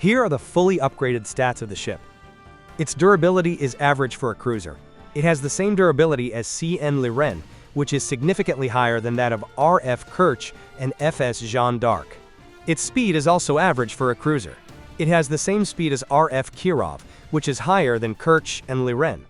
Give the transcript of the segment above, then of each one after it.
Here are the fully upgraded stats of the ship. Its durability is average for a cruiser. It has the same durability as CN Liren, which is significantly higher than that of RF Kerch and FS Jeanne d'Arc. Its speed is also average for a cruiser. It has the same speed as RF Kirov, which is higher than Kerch and Liren.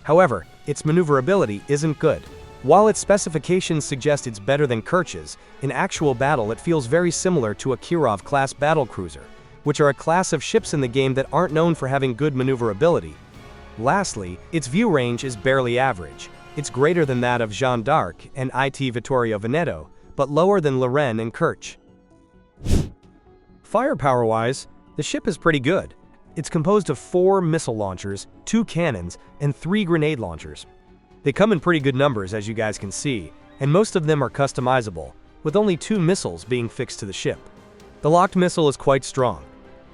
However, its maneuverability isn't good. While its specifications suggest it's better than Kerch's, in actual battle it feels very similar to a Kirov-class battlecruiser, which are a class of ships in the game that aren't known for having good maneuverability. Lastly, its view range is barely average. It's greater than that of Jeanne d'Arc and IT Vittorio Veneto, but lower than Liren and Kerch. Firepower-wise, the ship is pretty good. It's composed of 4 missile launchers, 2 cannons, and 3 grenade launchers. They come in pretty good numbers, as you guys can see, and most of them are customizable, with only 2 missiles being fixed to the ship. The locked missile is quite strong.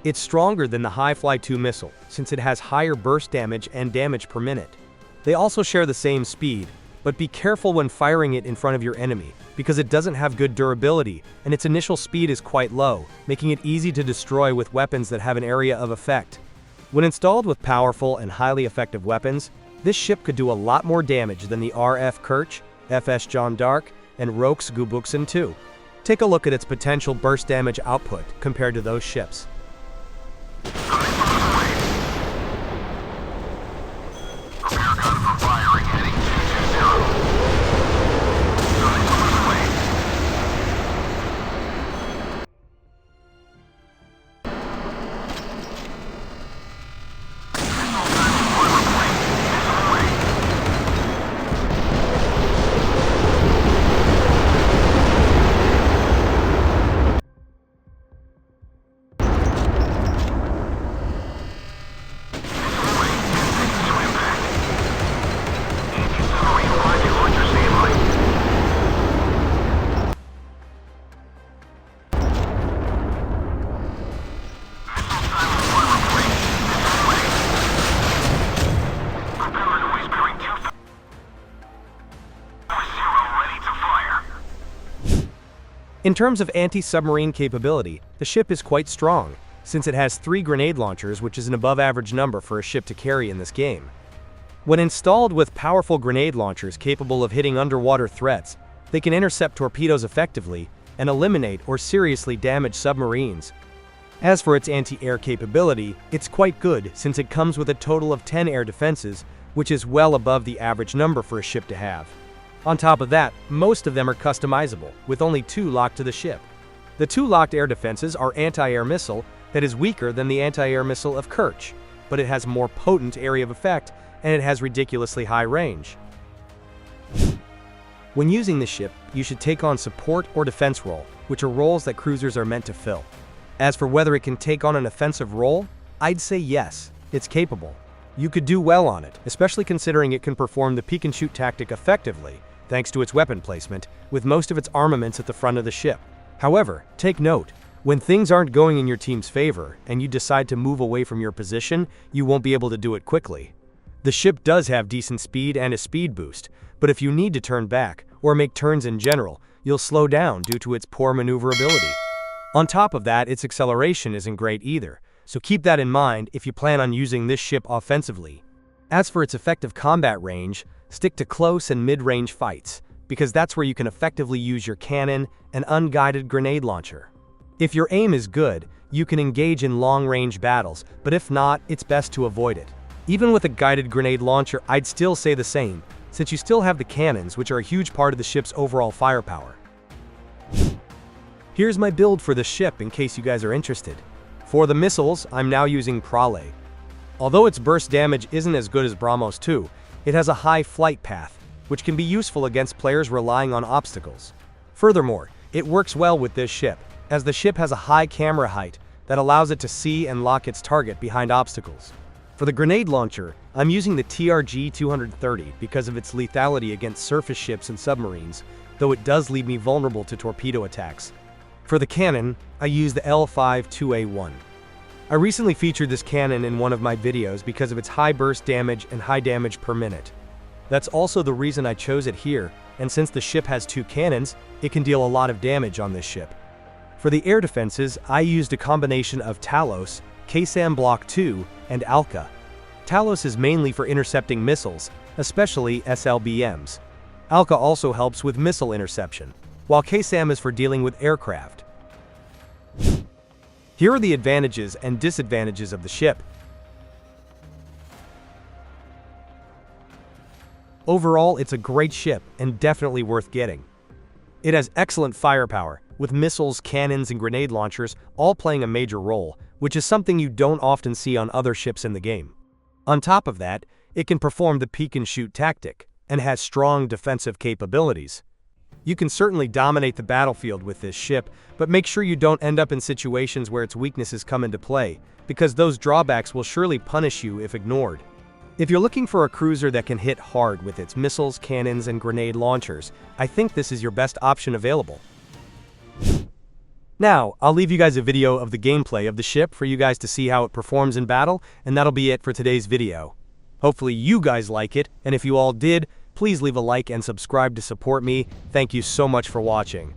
It's stronger than the High Fly 2 missile, since it has higher burst damage and damage per minute. They also share the same speed, but be careful when firing it in front of your enemy, because it doesn't have good durability, and its initial speed is quite low, making it easy to destroy with weapons that have an area of effect. When installed with powerful and highly effective weapons, this ship could do a lot more damage than the RF Kerch, FS Jeanne d'Arc, and Roke's Gubuksen 2. Take a look at its potential burst damage output compared to those ships. In terms of anti-submarine capability, the ship is quite strong, since it has 3 grenade launchers, which is an above-average number for a ship to carry in this game. When installed with powerful grenade launchers capable of hitting underwater threats, they can intercept torpedoes effectively and eliminate or seriously damage submarines. As for its anti-air capability, it's quite good since it comes with a total of 10 air defenses, which is well above the average number for a ship to have. On top of that, most of them are customizable, with only 2 locked to the ship. The 2 locked air defenses are anti-air missile that is weaker than the anti-air missile of Kerch, but it has more potent area of effect and it has ridiculously high range. When using the ship, you should take on support or defense role, which are roles that cruisers are meant to fill. As for whether it can take on an offensive role, I'd say yes, it's capable. You could do well on it, especially considering it can perform the peek and shoot tactic effectively, thanks to its weapon placement, with most of its armaments at the front of the ship. However, take note, when things aren't going in your team's favor and you decide to move away from your position, you won't be able to do it quickly. The ship does have decent speed and a speed boost, but if you need to turn back, or make turns in general, you'll slow down due to its poor maneuverability. On top of that, its acceleration isn't great either, so keep that in mind if you plan on using this ship offensively. As for its effective combat range, stick to close and mid-range fights, because that's where you can effectively use your cannon and unguided grenade launcher. If your aim is good, you can engage in long-range battles, but if not, it's best to avoid it. Even with a guided grenade launcher, I'd still say the same, since you still have the cannons, which are a huge part of the ship's overall firepower. Here's my build for the ship in case you guys are interested. For the missiles, I'm now using Prale. Although its burst damage isn't as good as BrahMos 2, it has a high flight path, which can be useful against players relying on obstacles. Furthermore, it works well with this ship, as the ship has a high camera height that allows it to see and lock its target behind obstacles. For the grenade launcher, I'm using the TRG-230 because of its lethality against surface ships and submarines, though it does leave me vulnerable to torpedo attacks. For the cannon, I use the L52A1. I recently featured this cannon in one of my videos because of its high burst damage and high damage per minute. That's also the reason I chose it here, and since the ship has 2 cannons, it can deal a lot of damage on this ship. For the air defenses, I used a combination of Talos, KSAM Block 2, and Alka. Talos is mainly for intercepting missiles, especially SLBMs. Alka also helps with missile interception, while KSAM is for dealing with aircraft. Here are the advantages and disadvantages of the ship. Overall, it's a great ship and definitely worth getting. It has excellent firepower, with missiles, cannons, and grenade launchers all playing a major role, which is something you don't often see on other ships in the game. On top of that, it can perform the peek-and-shoot tactic, and has strong defensive capabilities. You can certainly dominate the battlefield with this ship, but make sure you don't end up in situations where its weaknesses come into play, because those drawbacks will surely punish you if ignored. If you're looking for a cruiser that can hit hard with its missiles, cannons, and grenade launchers, I think this is your best option available. Now, I'll leave you guys a video of the gameplay of the ship for you guys to see how it performs in battle, and that'll be it for today's video. Hopefully you guys like it, and if you all did, please leave a like and subscribe to support me. Thank you so much for watching.